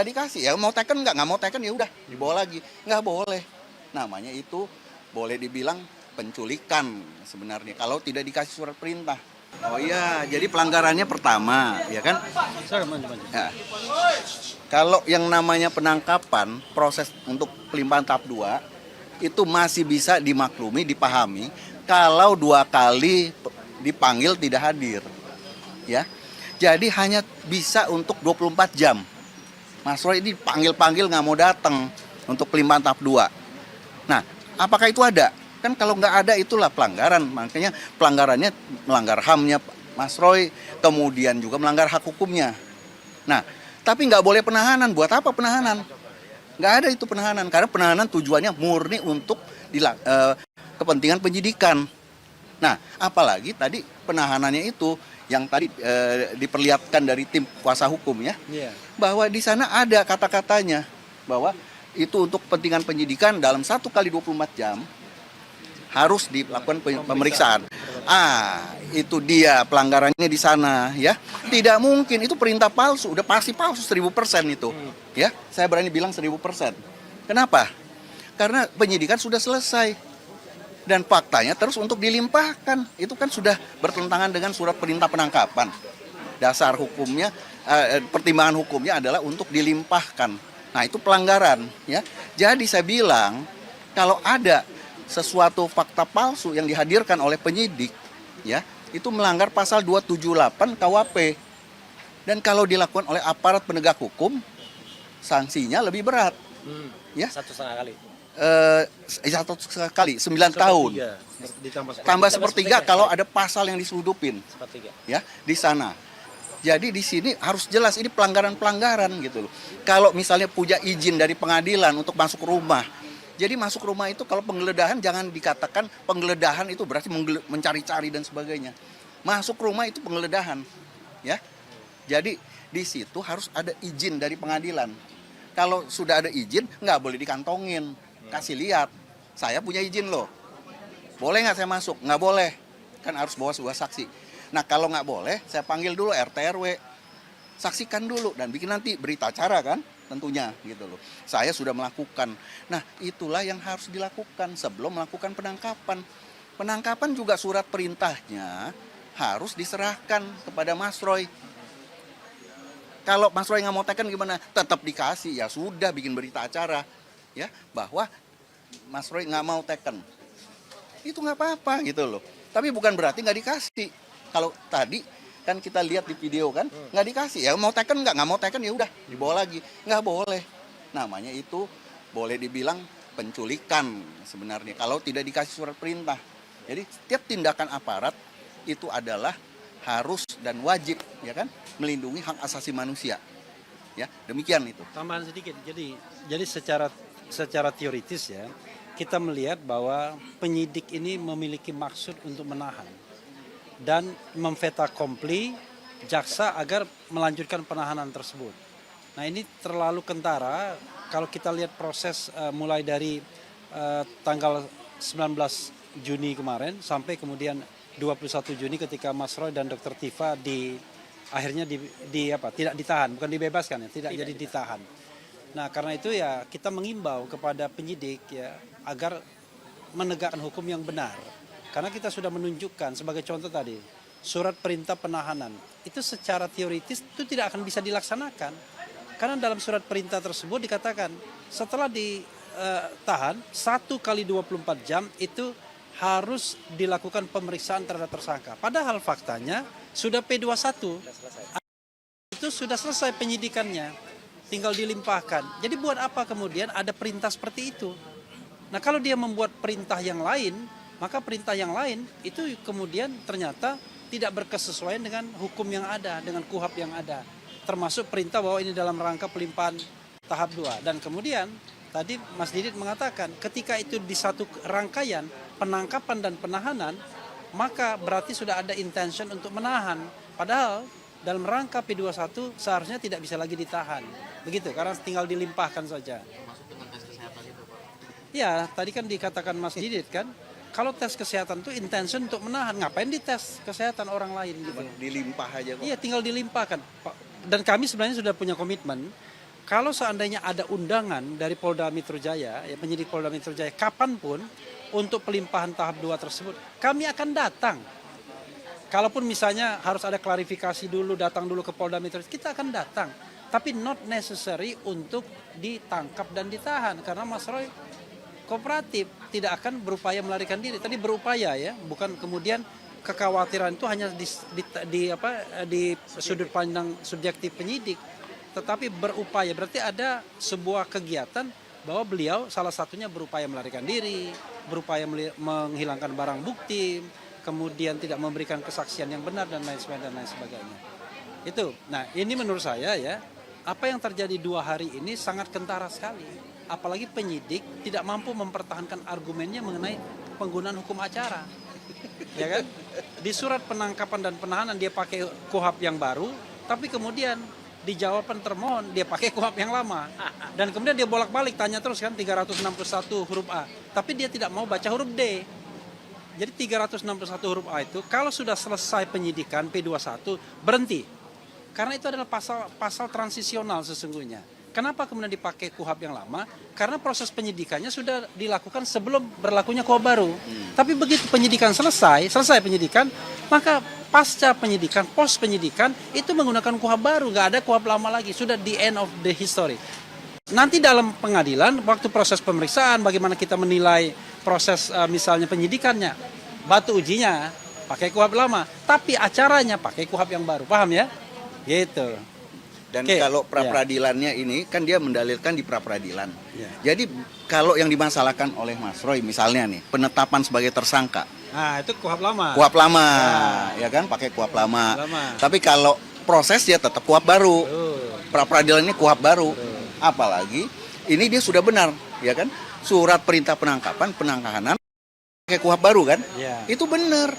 nggak dikasih. Ya mau teken nggak mau teken ya udah dibawa lagi. Nggak boleh. Namanya itu boleh dibilang penculikan sebenarnya kalau tidak dikasih surat perintah. Oh iya, jadi pelanggarannya pertama, ya kan? Ya. Kalau yang namanya penangkapan, proses untuk pelimpahan tahap 2 itu masih bisa dimaklumi, dipahami kalau 2 kali dipanggil tidak hadir. Ya. Jadi hanya bisa untuk 24 jam. Mas Roy ini panggil-panggil nggak mau datang untuk pelimpahan tahap 2. Nah, apakah itu ada? Kan kalau nggak ada itulah pelanggaran. Makanya pelanggarannya melanggar HAM-nya Mas Roy, kemudian juga melanggar hak hukumnya. Nah, tapi nggak boleh penahanan. Buat apa penahanan? Nggak ada itu penahanan. Karena penahanan tujuannya murni untuk kepentingan penyidikan. Nah, apalagi tadi penahanannya itu yang tadi diperlihatkan dari tim kuasa hukum ya, bahwa di sana ada kata-katanya bahwa itu untuk kepentingan penyidikan dalam 1 kali 24 jam harus dilakukan pemeriksaan. Itu dia pelanggarannya di sana ya. Tidak mungkin itu perintah palsu, udah pasti palsu 1000% itu. Ya, saya berani bilang 1000%. Kenapa? Karena penyidikan sudah selesai. Dan faktanya terus untuk dilimpahkan. Itu kan sudah bertentangan dengan surat perintah penangkapan. Dasar hukumnya, pertimbangan hukumnya adalah untuk dilimpahkan. Nah, itu pelanggaran ya. Jadi saya bilang kalau ada sesuatu fakta palsu yang dihadirkan oleh penyidik ya, itu melanggar pasal 278 KUHP. Dan kalau dilakukan oleh aparat penegak hukum, sanksinya lebih berat. Ya. 1,5 kali. 1 kali 9 tahun. Tambah sepertiga kalau ada pasal yang diseludupin. Ya, di sana. Jadi di sini harus jelas ini pelanggaran-pelanggaran gitu loh. Kalau misalnya punya izin dari pengadilan untuk masuk rumah. Jadi masuk rumah itu kalau penggeledahan jangan dikatakan penggeledahan itu berarti mencari-cari dan sebagainya. Masuk rumah itu penggeledahan, ya. Jadi di situ harus ada izin dari pengadilan. Kalau sudah ada izin nggak boleh dikantongin, kasih lihat. Saya punya izin loh. Boleh nggak saya masuk? Nggak boleh. Kan harus bawa sebuah saksi. Nah kalau nggak boleh, saya panggil dulu RT RW, saksikan dulu dan bikin nanti berita acara kan. Tentunya gitu loh. Saya sudah melakukan. Nah, itulah yang harus dilakukan sebelum melakukan penangkapan. Penangkapan juga surat perintahnya harus diserahkan kepada Mas Roy. Kalau Mas Roy nggak mau teken gimana? Tetap dikasih. Ya sudah bikin berita acara ya bahwa Mas Roy nggak mau teken. Itu nggak apa-apa gitu loh. Tapi bukan berarti nggak dikasih. Kalau tadi kan kita lihat di video kan nggak dikasih, ya mau teken nggak mau teken ya udah dibawa lagi. Nggak boleh. Namanya itu boleh dibilang penculikan sebenarnya kalau tidak dikasih surat perintah. Jadi setiap tindakan aparat itu adalah harus dan wajib ya kan melindungi hak asasi manusia. Ya, demikian itu. Tambahan sedikit. Jadi secara teoritis ya, kita melihat bahwa penyidik ini memiliki maksud untuk menahan dan memveta kompli jaksa agar melanjutkan penahanan tersebut. Nah ini terlalu kentara kalau kita lihat proses mulai dari tanggal 19 Juni kemarin sampai kemudian 21 Juni ketika Mas Roy dan Dr. Tifa akhirnya tidak ditahan, bukan dibebaskan ya, tidak jadi ditahan. Nah karena itu ya kita mengimbau kepada penyidik ya agar menegakkan hukum yang benar. Karena kita sudah menunjukkan sebagai contoh tadi, surat perintah penahanan itu secara teoritis itu tidak akan bisa dilaksanakan. Karena dalam surat perintah tersebut dikatakan setelah ditahan 1 kali 24 jam itu harus dilakukan pemeriksaan terhadap tersangka. Padahal faktanya sudah P21. Itu sudah selesai penyidikannya, tinggal dilimpahkan. Jadi buat apa kemudian ada perintah seperti itu? Nah kalau dia membuat perintah yang lain, maka perintah yang lain itu kemudian ternyata tidak berkesesuaian dengan hukum yang ada, dengan KUHP yang ada. Termasuk perintah bahwa ini dalam rangka pelimpahan tahap 2. Dan kemudian tadi Mas Didit mengatakan ketika itu di satu rangkaian penangkapan dan penahanan, maka berarti sudah ada intention untuk menahan. Padahal dalam rangka P21 seharusnya tidak bisa lagi ditahan. Begitu, karena tinggal dilimpahkan saja. Ya, tadi kan dikatakan Mas Didit kan, kalau tes kesehatan itu intention untuk menahan, ngapain dites kesehatan orang lain gitu. Dilimpah aja kok. Iya, tinggal dilimpahkan. Dan kami sebenarnya sudah punya komitmen, kalau seandainya ada undangan dari Polda Metro Jaya, ya penyidik Polda Metro Jaya, kapanpun untuk pelimpahan tahap 2 tersebut, kami akan datang. Kalaupun misalnya harus ada klarifikasi dulu, datang dulu ke Polda Metro, kita akan datang. Tapi not necessary untuk ditangkap dan ditahan, karena Mas Roy kooperatif, tidak akan berupaya melarikan diri. Tadi berupaya ya, bukan kemudian kekhawatiran itu hanya di sudut pandang subjektif penyidik, tetapi berupaya. Berarti ada sebuah kegiatan bahwa beliau salah satunya berupaya melarikan diri, berupaya menghilangkan barang bukti, kemudian tidak memberikan kesaksian yang benar dan lain sebagainya. Itu. Nah, ini menurut saya ya, apa yang terjadi 2 hari ini sangat kentara sekali. Apalagi penyidik tidak mampu mempertahankan argumennya mengenai penggunaan hukum acara. Ya kan? Di surat penangkapan dan penahanan dia pakai KUHP yang baru, tapi kemudian di jawaban termohon dia pakai KUHP yang lama. Dan kemudian dia bolak-balik tanya terus kan 361 huruf A, tapi dia tidak mau baca huruf D. Jadi 361 huruf A itu kalau sudah selesai penyidikan P21 berhenti. Karena itu adalah pasal transisional sesungguhnya. Kenapa kemudian dipakai KUHP yang lama? Karena proses penyidikannya sudah dilakukan sebelum berlakunya KUHP baru. Tapi begitu penyidikan selesai penyidikan, maka pasca penyidikan, pos penyidikan itu menggunakan KUHP baru, nggak ada KUHP lama lagi, sudah the end of the history. Nanti dalam pengadilan, waktu proses pemeriksaan, bagaimana kita menilai proses misalnya penyidikannya, batu ujinya pakai KUHP lama, tapi acaranya pakai KUHP yang baru, paham ya? Gitu. Dan kalau pra-peradilannya ini kan dia mendalilkan di pra-peradilan. Jadi kalau yang dimasalahkan oleh Mas Roy misalnya nih, penetapan sebagai tersangka. Nah, itu KUHP lama. KUHP lama, ya kan, pakai KUHP lama. Tapi kalau proses dia tetap KUHP baru. Pra-peradilan ini KUHP baru. Apalagi ini dia sudah benar, ya kan? Surat perintah penangkapan, penahanan pakai KUHP baru kan? Itu benar.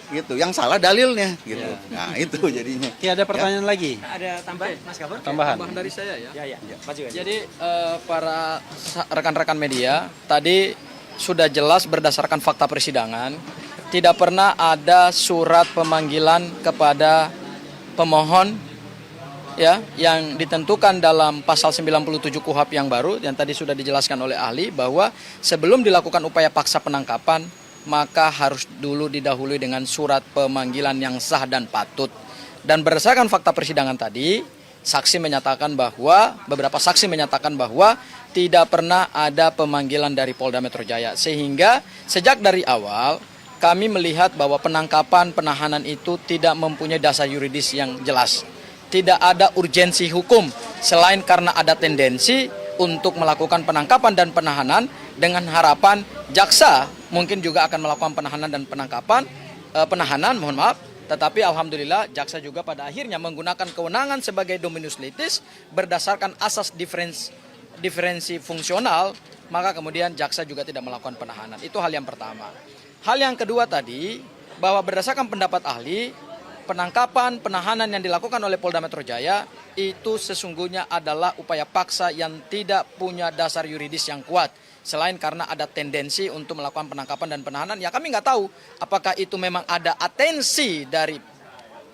Gitu, yang salah dalilnya gitu. Nah, itu jadinya. Ada pertanyaan lagi? Ada tambahan, Mas Gabor? Tambahan dari saya ya. Maju. Jadi para rekan-rekan media tadi sudah jelas berdasarkan fakta persidangan tidak pernah ada surat pemanggilan kepada pemohon ya yang ditentukan dalam pasal 97 KUHP yang baru yang tadi sudah dijelaskan oleh ahli bahwa sebelum dilakukan upaya paksa penangkapan maka harus dulu didahului dengan surat pemanggilan yang sah dan patut. Dan berdasarkan fakta persidangan tadi, beberapa saksi menyatakan bahwa tidak pernah ada pemanggilan dari Polda Metro Jaya. Sehingga sejak dari awal kami melihat bahwa penangkapan, penahanan itu tidak mempunyai dasar yuridis yang jelas. Tidak ada urgensi hukum selain karena ada tendensi untuk melakukan penangkapan dan penahanan dengan harapan jaksa mungkin juga akan melakukan penahanan dan penahanan, tetapi alhamdulillah jaksa juga pada akhirnya menggunakan kewenangan sebagai dominus litis berdasarkan asas diferensi fungsional, maka kemudian jaksa juga tidak melakukan penahanan. Itu hal yang pertama. Hal yang kedua tadi, bahwa berdasarkan pendapat ahli, penangkapan, penahanan yang dilakukan oleh Polda Metro Jaya itu sesungguhnya adalah upaya paksa yang tidak punya dasar yuridis yang kuat. Selain karena ada tendensi untuk melakukan penangkapan dan penahanan, ya kami nggak tahu apakah itu memang ada atensi dari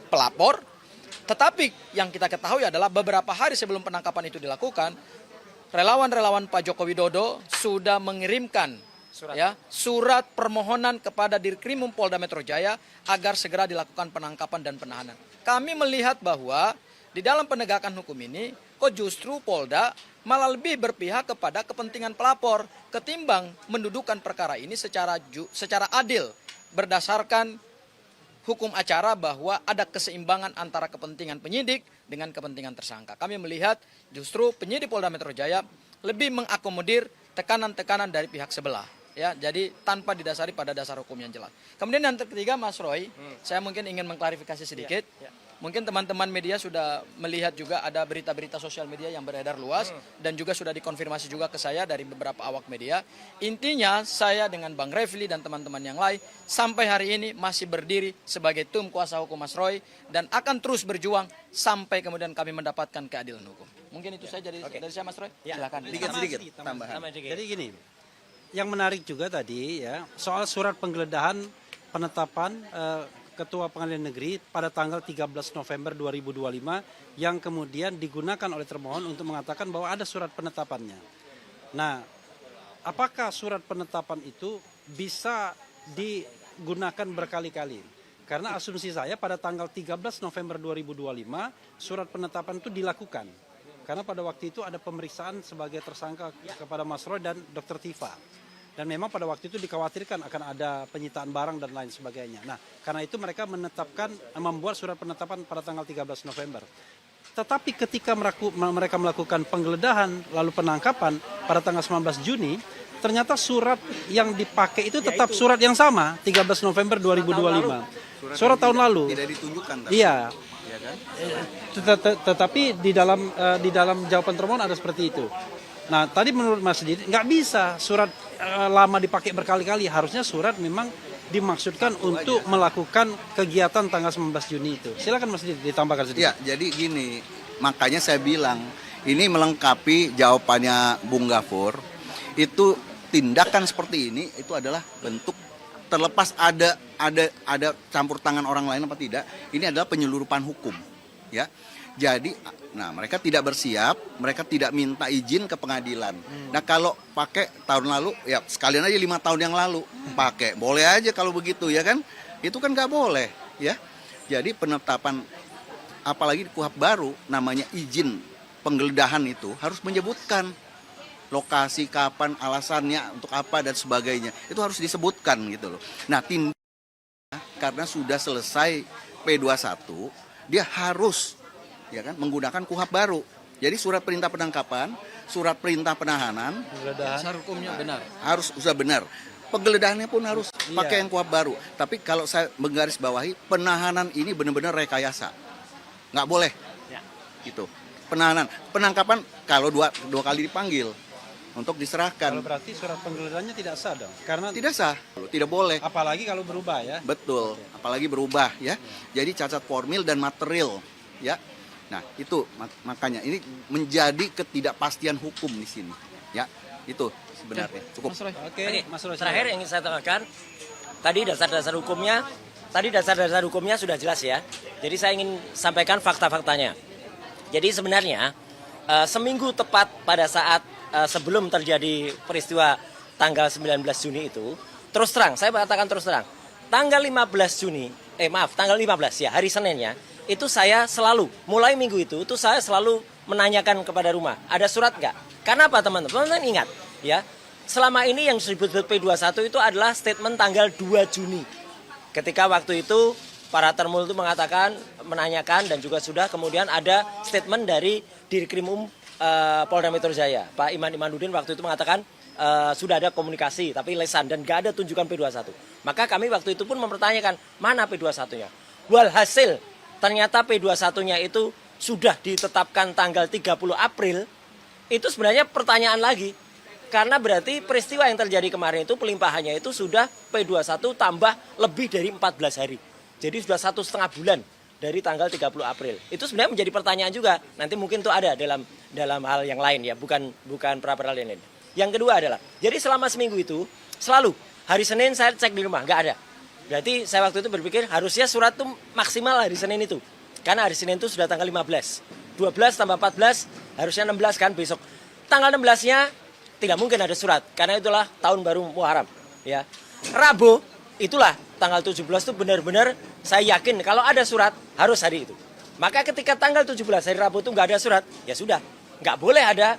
pelapor. Tetapi yang kita ketahui adalah beberapa hari sebelum penangkapan itu dilakukan, relawan-relawan Pak Joko Widodo sudah mengirimkan surat permohonan kepada Dirkrimum Polda Metro Jaya agar segera dilakukan penangkapan dan penahanan. Kami melihat bahwa di dalam penegakan hukum ini, kok justru Polda malah lebih berpihak kepada kepentingan pelapor ketimbang mendudukan perkara ini secara adil berdasarkan hukum acara bahwa ada keseimbangan antara kepentingan penyidik dengan kepentingan tersangka. Kami melihat justru penyidik Polda Metro Jaya lebih mengakomodir tekanan-tekanan dari pihak sebelah. Ya, jadi tanpa didasari pada dasar hukum yang jelas. Kemudian yang ketiga, Mas Roy, saya mungkin ingin mengklarifikasi sedikit. Mungkin teman-teman media sudah melihat juga ada berita-berita sosial media yang beredar luas dan juga sudah dikonfirmasi juga ke saya dari beberapa awak media. Intinya saya dengan Bang Refli dan teman-teman yang lain sampai hari ini masih berdiri sebagai tim kuasa hukum Mas Roy dan akan terus berjuang sampai kemudian kami mendapatkan keadilan hukum. Mungkin itu saja dari saya, Mas Roy. Silakan. Sedikit tambahan. Jadi gini, yang menarik juga tadi ya soal surat penggeledahan penetapan Ketua Pengadilan Negeri pada tanggal 13 November 2025 yang kemudian digunakan oleh termohon untuk mengatakan bahwa ada surat penetapannya. Nah, apakah surat penetapan itu bisa digunakan berkali-kali? Karena asumsi saya pada tanggal 13 November 2025 surat penetapan itu dilakukan. Karena pada waktu itu ada pemeriksaan sebagai tersangka kepada Mas Roy dan Dr. Tifa. Dan memang pada waktu itu dikhawatirkan akan ada penyitaan barang dan lain sebagainya. Nah, karena itu mereka membuat surat penetapan pada tanggal 13 November. Tetapi ketika mereka melakukan penggeledahan lalu penangkapan pada tanggal 19 Juni, ternyata surat yang dipakai itu tetap surat yang sama, 13 November 2025. Surat tahun lalu. Tidak ditunjukkan. Iya. Ya kan? Tetapi di dalam jawaban termohon ada seperti itu. Nah, tadi menurut Mas Didi nggak bisa surat lama dipakai berkali-kali. Harusnya surat memang dimaksudkan untuk melakukan kegiatan tanggal 19 Juni itu. Silakan Mas Didi ditambahkan sedikit. Ya, jadi gini, makanya saya bilang ini melengkapi jawabannya Bung Gafur. Itu tindakan seperti ini itu adalah bentuk, terlepas ada campur tangan orang lain apa tidak, ini adalah penyeludupan hukum, ya. Jadi, nah mereka tidak bersiap, mereka tidak minta izin ke pengadilan. Nah kalau pakai tahun lalu, ya sekalian aja 5 tahun yang lalu pakai, boleh aja kalau begitu ya kan? Itu kan nggak boleh, ya. Jadi penetapan, apalagi di KUHP baru, namanya izin penggeledahan itu harus menyebutkan lokasi, kapan, alasannya, untuk apa dan sebagainya. Itu harus disebutkan gitu loh. Nah karena sudah selesai P21, dia harus ya kan menggunakan KUHP baru. Jadi surat perintah penangkapan, surat perintah penahanan, Dasar hukumnya benar. harus sudah benar. Penggeledahannya pun harus pakai yang KUHP baru. Tapi kalau saya menggarisbawahi, penahanan ini benar-benar rekayasa. Nggak boleh. Gitu. Penahanan, penangkapan kalau dua kali dipanggil untuk diserahkan. Kalau berarti surat penggeledahannya tidak sah dong? Karena Tidak sah, tidak boleh. apalagi kalau berubah ya. Betul, apalagi berubah ya. Jadi cacat formil dan material ya. Nah, itu makanya ini menjadi ketidakpastian hukum di sini. Ya, itu sebenarnya. Cukup. Oke, Mas Roy. Terakhir yang ingin saya tanyakan, tadi dasar-dasar hukumnya sudah jelas ya. Jadi saya ingin sampaikan fakta-faktanya. Jadi sebenarnya seminggu tepat pada saat sebelum terjadi peristiwa tanggal 19 Juni itu, terus terang, saya katakan terus terang, tanggal 15 ya, hari Seninnya, itu saya selalu, mulai minggu itu saya selalu menanyakan kepada rumah, ada surat nggak? Karena apa teman-teman? Teman-teman ingat, ya, selama ini yang disebut P21 itu adalah statement tanggal 2 Juni. Ketika waktu itu para termul itu menanyakan dan juga sudah kemudian ada statement dari Dirkrimum Polda Metro Jaya, Pak Imanuddin waktu itu mengatakan sudah ada komunikasi tapi lesan dan nggak ada tunjukan P21. Maka kami waktu itu pun mempertanyakan mana P21-nya. Walhasil ternyata P21-nya itu sudah ditetapkan tanggal 30 April. Itu sebenarnya pertanyaan lagi. Karena berarti peristiwa yang terjadi kemarin itu pelimpahannya itu sudah P21 tambah lebih dari 14 hari. Jadi sudah 1,5 bulan dari tanggal 30 April. Itu sebenarnya menjadi pertanyaan juga. Nanti mungkin itu ada dalam hal yang lain ya, bukan pra-peradilan lain. Yang kedua adalah, jadi selama seminggu itu selalu hari Senin saya cek di rumah, nggak ada. Berarti saya waktu itu berpikir harusnya surat itu maksimal hari Senin itu. Karena hari Senin itu sudah tanggal 15. 12 tambah 14 harusnya 16 kan besok. Tanggal 16-nya tidak mungkin ada surat karena itulah tahun baru Muharram ya. Rabu itulah tanggal 17 itu benar-benar saya yakin kalau ada surat harus hari itu. Maka ketika tanggal 17 hari Rabu itu nggak ada surat, ya sudah, nggak boleh ada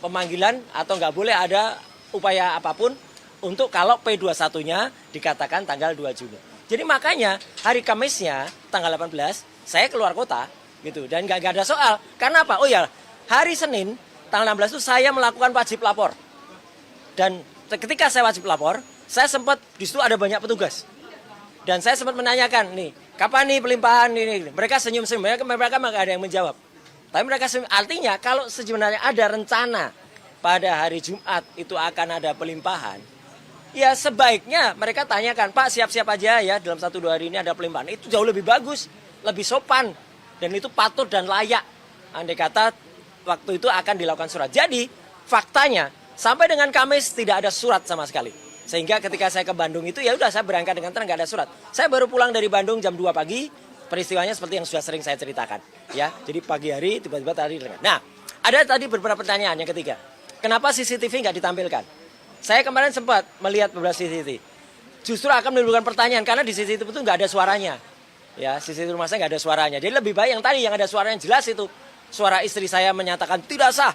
pemanggilan atau nggak boleh ada upaya apapun untuk kalau P21-nya dikatakan tanggal 2 Juni. Jadi makanya hari Kamisnya tanggal 18 saya keluar kota gitu dan nggak ada soal. Karena apa? Oh ya, hari Senin tanggal 16 itu saya melakukan wajib lapor. Dan ketika saya wajib lapor, saya sempat di situ ada banyak petugas. Dan saya sempat menanyakan, nih, kapan nih pelimpahan ini? Mereka senyum-senyum, mereka nggak ada yang menjawab. Tapi mereka senyum, artinya kalau sebenarnya ada rencana pada hari Jumat itu akan ada pelimpahan, ya sebaiknya mereka tanyakan, Pak siap-siap aja ya dalam 1-2 hari ini ada pelimpahan. Itu jauh lebih bagus, lebih sopan, dan itu patut dan layak. Andai kata waktu itu akan dilakukan surat. Jadi faktanya sampai dengan Kamis tidak ada surat sama sekali. Sehingga ketika saya ke Bandung itu ya udah saya berangkat dengan tenang, nggak ada surat. Saya baru pulang dari Bandung jam 2 pagi, peristiwanya seperti yang sudah sering saya ceritakan. Ya, jadi pagi hari tiba-tiba tadi dengar. Nah, ada tadi beberapa pertanyaan. Yang ketiga, kenapa CCTV nggak ditampilkan? Saya kemarin sempat melihat beberapa CCTV. Justru akan menimbulkan pertanyaan karena di CCTV itu nggak ada suaranya. Ya, CCTV rumah saya nggak ada suaranya. Jadi lebih baik yang tadi yang ada suaranya jelas itu. Suara istri saya menyatakan tidak sah,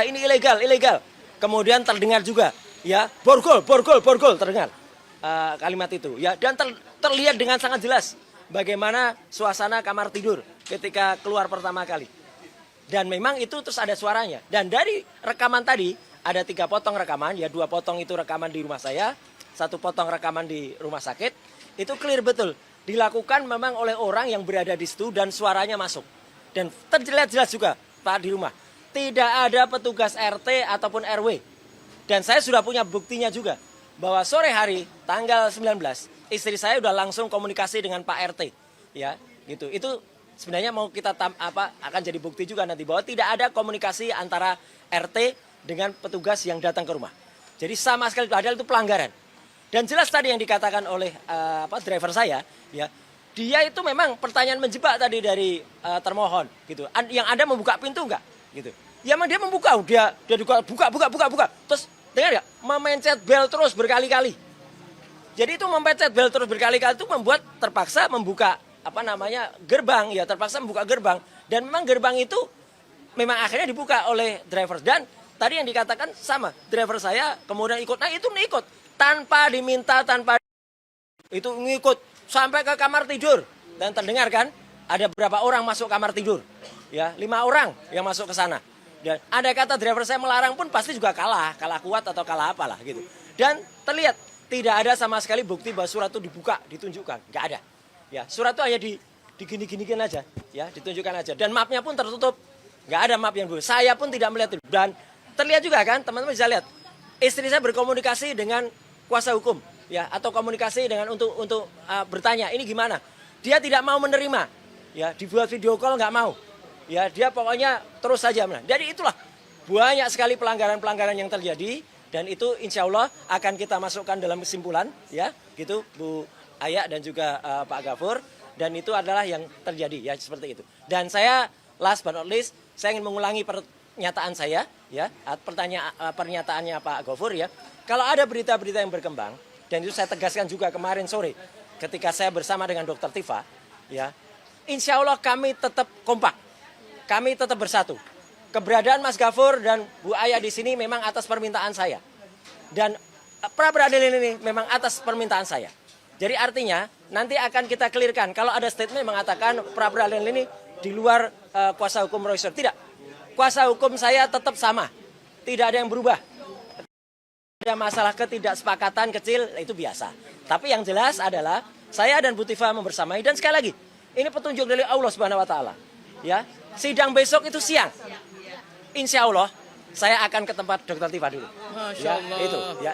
ini ilegal, ilegal. Kemudian terdengar juga, ya, borgol, terdengar kalimat itu. Ya, dan terlihat dengan sangat jelas bagaimana suasana kamar tidur ketika keluar pertama kali. Dan memang itu terus ada suaranya. Dan dari rekaman tadi ada 3 potong rekaman, ya 2 potong itu rekaman di rumah saya, 1 potong rekaman di rumah sakit. Itu clear betul. Dilakukan memang oleh orang yang berada di situ dan suaranya masuk. Dan terlihat jelas juga Pak di rumah. Tidak ada petugas RT ataupun RW. Dan saya sudah punya buktinya juga. Bahwa sore hari tanggal 19 istri saya sudah langsung komunikasi dengan Pak RT. Ya, gitu. Itu sebenarnya mau kita akan jadi bukti juga nanti bahwa tidak ada komunikasi antara RT dengan petugas yang datang ke rumah. Jadi sama sekali padahal itu pelanggaran. Dan jelas tadi yang dikatakan oleh driver saya, ya, dia itu memang pertanyaan menjebak tadi dari termohon, gitu. Yang Anda membuka pintu enggak? Gitu. Ya memang dia membuka, dia buka. Terus dengar nggak? Memencet bel terus berkali-kali. Jadi itu memencet bel terus berkali-kali itu membuat terpaksa membuka gerbang, ya terpaksa membuka gerbang. Dan memang gerbang itu memang akhirnya dibuka oleh driver. Dan tadi yang dikatakan sama, driver saya kemudian ikut, nah itu ikut tanpa diminta, itu ngikut sampai ke kamar tidur. Dan terdengar kan ada berapa orang masuk kamar tidur, ya 5 orang yang masuk ke sana. Dan ada kata driver saya melarang pun pasti juga kalah kuat atau kalah apalah gitu. Dan terlihat tidak ada sama sekali bukti bahwa surat itu dibuka, ditunjukkan, nggak ada. Ya surat itu hanya digini-ginikan aja, ya ditunjukkan aja. Dan mapnya pun tertutup, nggak ada map yang bagus. Saya pun tidak melihat itu. Dan terlihat juga kan teman-teman bisa lihat istri saya berkomunikasi dengan kuasa hukum, ya, atau komunikasi dengan untuk bertanya ini gimana. Dia tidak mau menerima, ya, dibuat video call nggak mau, ya, dia pokoknya terus saja. Jadi itulah banyak sekali pelanggaran-pelanggaran yang terjadi dan itu insya Allah akan kita masukkan dalam kesimpulan, ya, gitu Bu Aya dan juga Pak Gafur, dan itu adalah yang terjadi, ya, seperti itu. Dan saya last but not least saya ingin mengulangi pernyataan saya, ya, pernyataannya Pak Gafur, ya. Kalau ada berita-berita yang berkembang, dan itu saya tegaskan juga kemarin sore ketika saya bersama dengan Dr. Tifa, ya, insya Allah kami tetap kompak, kami tetap bersatu. Keberadaan Mas Gafur dan Bu Aya di sini memang atas permintaan saya, dan pra peradilan ini memang atas permintaan saya. Jadi artinya nanti akan kita clearkan kalau ada statement mengatakan pra peradilan ini di luar kuasa hukum Roy Suryo. Tidak, kuasa hukum saya tetap sama, tidak ada yang berubah. Ada masalah ketidaksepakatan kecil itu biasa. Tapi yang jelas adalah saya dan Bu Tifa membersamai, dan sekali lagi ini petunjuk dari Allah Subhanahu wa taala. Ya, sidang besok itu siang. Insya Allah saya akan ke tempat Dr. Tifa dulu. Masya ya, Allah. Itu ya.